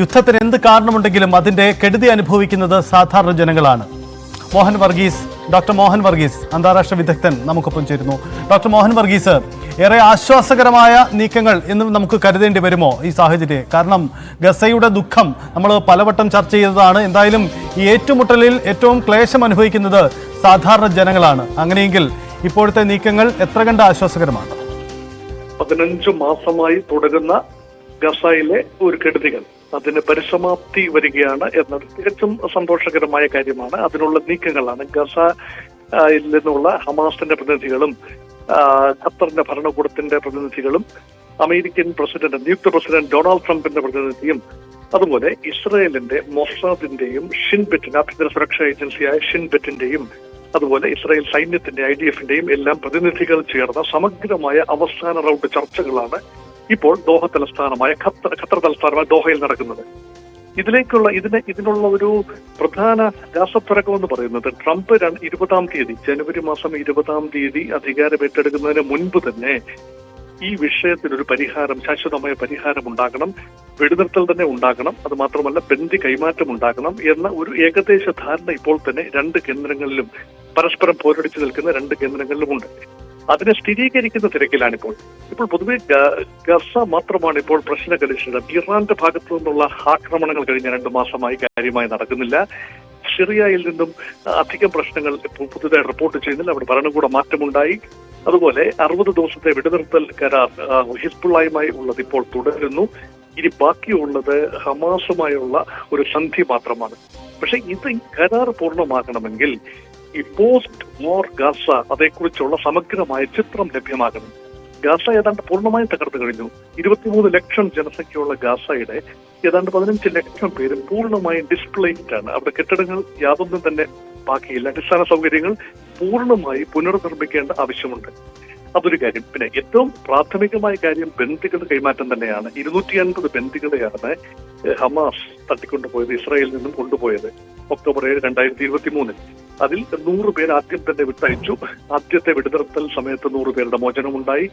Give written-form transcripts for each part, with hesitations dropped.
യുദ്ധത്തിന് എന്ത് കാരണമുണ്ടെങ്കിലും അതിന്റെ കെടുതി അനുഭവിക്കുന്നത് സാധാരണ ജനങ്ങളാണ്. ഡോക്ടർ മോഹൻ വർഗീസ് അന്താരാഷ്ട്ര വിദഗ്ധൻ നമുക്കൊപ്പം ചേരുന്നു. ഡോക്ടർ മോഹൻ വർഗീസ്, ഏറെ ആശ്വാസകരമായ നീക്കങ്ങൾ എന്നും നമുക്ക് കരുതേണ്ടി വരുമോ ഈ സാഹചര്യം? കാരണം ഗസയുടെ ദുഃഖം നമ്മൾ പലവട്ടം ചർച്ച ചെയ്തതാണ്. എന്തായാലും ഈ ഏറ്റുമുട്ടലിൽ ഏറ്റവും ക്ലേശം അനുഭവിക്കുന്നത് സാധാരണ ജനങ്ങളാണ്. അങ്ങനെയെങ്കിൽ ഇപ്പോഴത്തെ നീക്കങ്ങൾ എത്ര കണ്ട് ആശ്വാസകരമാണ്? 15 മാസമായി തുടരുന്ന ഗസയിലെ ഒരു കെടുതികൾ അതിന് പരിസമാപ്തി വരികയാണ് എന്നത് തികച്ചും സന്തോഷകരമായ കാര്യമാണ്. അതിനുള്ള നീക്കങ്ങളാണ് ഗസയിൽ നിന്നുള്ള ഹമാസിന്റെ പ്രതിനിധികളും ഖത്തറിന്റെ ഭരണകൂടത്തിന്റെ പ്രതിനിധികളും അമേരിക്കൻ നിയുക്ത പ്രസിഡന്റ് ഡൊണാൾഡ് ട്രംപിന്റെ പ്രതിനിധിയും അതുപോലെ ഇസ്രയേലിന്റെ മൊസാദിന്റെയും ഷിൻബെറ്റിന്റെ ആഭ്യന്തര സുരക്ഷാ ഏജൻസിയായ ഷിൻബെറ്റിന്റെയും അതുപോലെ ഇസ്രായേൽ സൈന്യത്തിന്റെ IDFന്റെയും എല്ലാം പ്രതിനിധികൾ ചേർന്ന സമഗ്രമായ അവസാന റൗണ്ട് ചർച്ചകളാണ് ഇപ്പോൾ ഖത്തർ തലസ്ഥാനമായ ദോഹയിൽ നടക്കുന്നത്. ഇതിനുള്ള ഒരു പ്രധാന രാസത്വരകം എന്ന് പറയുന്നത് ട്രംപ് 20-ാം തീയതി ജനുവരി മാസം 20-ാം തീയതി അധികാരമേറ്റെടുക്കുന്നതിന് മുൻപ് തന്നെ ഈ വിഷയത്തിനൊരു ശാശ്വതമായ പരിഹാരം ഉണ്ടാകണം, വെടിനിർത്തൽ തന്നെ ഉണ്ടാകണം, അത് മാത്രമല്ല ബന്ദി കൈമാറ്റം ഉണ്ടാകണം എന്ന ഒരു ഏകദേശ ധാരണ ഇപ്പോൾ തന്നെ 2 കേന്ദ്രങ്ങളിലും പരസ്പരം പോരടിച്ചു നിൽക്കുന്ന 2 കേന്ദ്രങ്ങളിലുമുണ്ട്. അതിനെ സ്ഥിരീകരിക്കുന്ന തിരക്കിലാണിപ്പോൾ. പൊതുവെ ഗസ മാത്രമാണ് ഇപ്പോൾ പ്രശ്നകലുഷിതം. ഇറാന്റെ ഭാഗത്തു നിന്നുള്ള ആക്രമണങ്ങൾ കഴിഞ്ഞ 2 മാസമായി കാര്യമായി നടക്കുന്നില്ല. സിറിയയിൽ നിന്നും അധികം പ്രശ്നങ്ങൾ പുതുതായി റിപ്പോർട്ട് ചെയ്യുന്നില്ല. അവിടെ ഭരണകൂട മാറ്റമുണ്ടായി. അതുപോലെ 60 ദിവസത്തെ വെടിനിർത്തൽ കരാർ ഹിസ്ബുള്ളയുമായി ഉള്ളത് ഇപ്പോൾ തുടരുന്നു. ഇനി ബാക്കിയുള്ളത് ഹമാസുമായുള്ള ഒരു സന്ധി മാത്രമാണ്. പക്ഷെ ഈ കരാർ പൂർണ്ണമാകണമെങ്കിൽ ഈ പോസ്റ്റ് വാർ ഗാസ അതേക്കുറിച്ചുള്ള സമഗ്രമായ ചിത്രം ലഭ്യമാകണം. ഗാസ ഏതാണ്ട് പൂർണ്ണമായും തകർന്നു കഴിഞ്ഞു. 23 ലക്ഷം ജനസംഖ്യയുള്ള ഗാസയുടെ ഏതാണ്ട് 15 ലക്ഷം പേര് പൂർണ്ണമായും ഡിസ്പ്ലേസ്ഡ് ആണ്. അവിടെ കെട്ടിടങ്ങൾ യാതൊന്നും തന്നെ ബാക്കിയില്ല. അടിസ്ഥാന സൗകര്യങ്ങൾ പൂർണ്ണമായി പുനർനിർമ്മിക്കേണ്ട ആവശ്യമുണ്ട്. അതൊരു കാര്യം. പിന്നെ ഏറ്റവും പ്രാഥമികമായ കാര്യം ബന്ദികളുടെ കൈമാറ്റം തന്നെയാണ്. 250 ബന്ദികളെയാണ് ഹമാസ് തട്ടിക്കൊണ്ടുപോയത്, ഇസ്രായേലിൽ നിന്നും കൊണ്ടുപോയത് ഒക്ടോബർ 7, 2023. അതിൽ 100 പേര് ആദ്യം തന്നെ വിട്ടയച്ചു. ആദ്യത്തെ വെടിനിർത്തൽ സമയത്ത് 100 പേരുടെ മോചനമുണ്ടായി.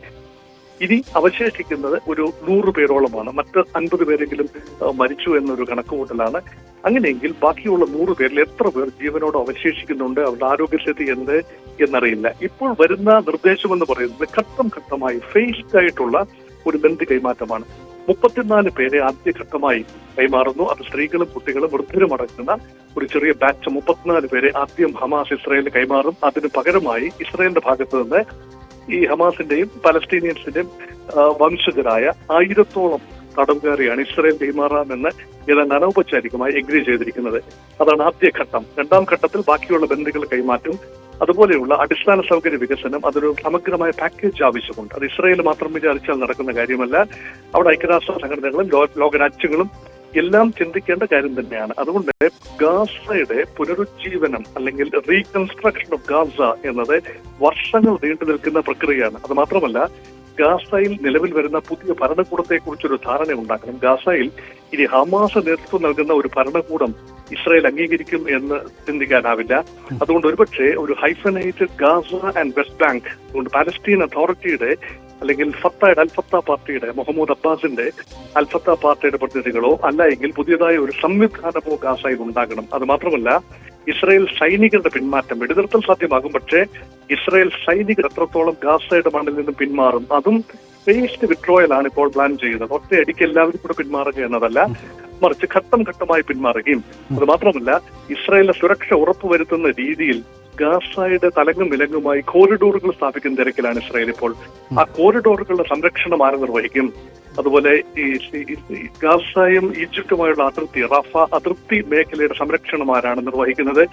ഇനി അവശേഷിക്കുന്നത് ഒരു 100 പേരോളമാണ്. മറ്റ് 50 പേരെങ്കിലും മരിച്ചു എന്നൊരു കണക്കുകൂട്ടലാണ്. അങ്ങനെയെങ്കിൽ ബാക്കിയുള്ള 100 പേരിൽ എത്ര പേർ ജീവനോട് അവശേഷിക്കുന്നുണ്ട്, അവരുടെ ആരോഗ്യസ്ഥിതി എന്നറിയില്ല. ഇപ്പോൾ വരുന്ന നിർദ്ദേശം എന്ന് പറയുന്നത് ഘട്ടം ഘട്ടമായി ഫേസ്ഡ് ആയിട്ടുള്ള ഒരു ബന്ദി കൈമാറ്റമാണ്. 34 പേരെ ആദ്യഘട്ടമായി കൈമാറുന്നു. അത് സ്ത്രീകളും കുട്ടികളും വൃദ്ധരും അടങ്ങുന്ന ഒരു ചെറിയ ബാച്ച് 34 പേരെ ആദ്യം ഹമാസ് ഇസ്രായേലിന് കൈമാറും. അതിന് പകരമായി ഇസ്രായേലിന്റെ ഭാഗത്ത് നിന്ന് ഈ ഹമാസിന്റെയും പലസ്തീനിയൻസിന്റെയും വംശജരായ 1000-ഓളം തടവുകാരെയാണ് ഇസ്രായേൽ കൈമാറാമെന്ന് ഏതാണ്ട് അനൗപചാരികമായി എഗ്രി ചെയ്തിരിക്കുന്നത്. അതാണ് ആദ്യഘട്ടം. 2-ാം ഘട്ടത്തിൽ ബാക്കിയുള്ള ബന്ദികൾ കൈമാറ്റും. അതുപോലെയുള്ള അടിസ്ഥാന സൗകര്യ വികസനം, അതൊരു സമഗ്രമായ പാക്കേജ് ആവശ്യമുണ്ട്. അത് ഇസ്രായേൽ മാത്രം വിചാരിച്ചാൽ നടക്കുന്ന കാര്യമല്ല. അവിടെ ഐക്യരാഷ്ട്ര സംഘടനകളും ലോകരാജ്യങ്ങളും എല്ലാം ചിന്തിക്കേണ്ട കാര്യം തന്നെയാണ്. അതുകൊണ്ട് ഗാസയുടെ പുനരുജ്ജീവനം അല്ലെങ്കിൽ റീകൺസ്ട്രക്ഷൻ ഓഫ് ഗാസ എന്നത് വർഷങ്ങൾ നീണ്ടു നിൽക്കുന്ന പ്രക്രിയയാണ്. അത് മാത്രമല്ല, ഗാസയിൽ നിലവിൽ വരുന്ന പുതിയ ഭരണകൂടത്തെ കുറിച്ചൊരു ധാരണ ഉണ്ടാക്കണം. ഗാസയിൽ ഇനി ഹമാസ് നേതൃത്വം നൽകുന്ന ഒരു ഭരണകൂടം ഇസ്രായേൽ അംഗീകരിക്കും എന്ന് ചിന്തിക്കാനാവില്ല. അതുകൊണ്ട് ഒരുപക്ഷെ ഒരു ഹൈഫനൈറ്റഡ് ഗാസ ആൻഡ് വെസ്റ്റ് ബാങ്ക്, അതുകൊണ്ട് പാലസ്തീൻ അതോറിറ്റിയുടെ അല്ലെങ്കിൽ അൽഫത്ത പാർട്ടിയുടെ മുഹമ്മദ് അബ്ബാസിന്റെ അൽഫത്ത പാർട്ടിയുടെ പ്രതിനിധികളോ അല്ല എങ്കിൽ പുതിയതായ ഒരു സംവിധാനമോ ഗാസയിൽ ഉണ്ടാകണം. അത് മാത്രമല്ല, ഇസ്രായേൽ സൈനികരുടെ പിന്മാറ്റം, വെടിനിർത്തൽ സാധ്യമാകും. പക്ഷേ ഇസ്രായേൽ സൈനികർ എത്രത്തോളം ഗാസയുടെ മണ്ണിൽ നിന്നും പിന്മാറും, അതും ഫേസ്ഡ് വിഡ്രോയൽ ആണ് ഇപ്പോൾ പ്ലാൻ ചെയ്യുന്നത്. ഒറ്റയടിക്ക് എല്ലാവരും കൂടെ പിന്മാറുക എന്നതല്ല, മറിച്ച് ഘട്ടം ഘട്ടമായി പിന്മാറുകയും അത് മാത്രമല്ല ഇസ്രായേലിന്റെ സുരക്ഷ ഉറപ്പുവരുത്തുന്ന രീതിയിൽ ഗാസയുടെ തലങ്ങും വിലങ്ങുമായി കോറിഡോറുകൾ സ്ഥാപിക്കുന്ന തിരക്കിലാണ് ഇസ്രായേൽ ഇപ്പോൾ. ആ കോറിഡോറുകളുടെ സംരക്ഷണം ആര് നിർവഹിക്കും? അതുപോലെ ഈ ഗാസയും ഈജിപ്തുമായുള്ള റഫ അതിർത്തി മേഖലയുടെ സംരക്ഷണം ആരാണ് നിർവഹിക്കുന്നത്?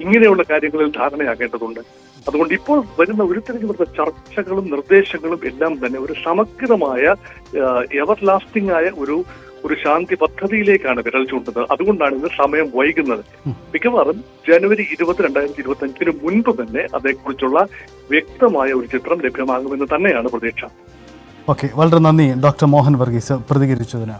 ഇങ്ങനെയുള്ള കാര്യങ്ങളിൽ ധാരണയാകേണ്ടതുണ്ട്. അതുകൊണ്ട് ഇപ്പോൾ വരുന്ന ഉരുത്തിരിഞ്ഞു ചർച്ചകളും നിർദ്ദേശങ്ങളും എല്ലാം തന്നെ ഒരു സമഗ്രമായ എവർ ലാസ്റ്റിംഗ് ആയ ഒരു ശാന്തി പദ്ധതിയിലേക്കാണ് വിരൽ ചൂണ്ടുന്നത്. അതുകൊണ്ടാണ് ഇത് സമയം വൈകുന്നത്. മിക്കവാറും ജനുവരി 20, 2025 മുൻപ് തന്നെ അതേക്കുറിച്ചുള്ള വ്യക്തമായ ഒരു ചിത്രം ലഭ്യമാകുമെന്ന് തന്നെയാണ് പ്രതീക്ഷ. ഓക്കെ, വളരെ നന്ദി ഡോക്ടർ മോഹൻ വർഗീസ് പ്രതികരിച്ചതിന്.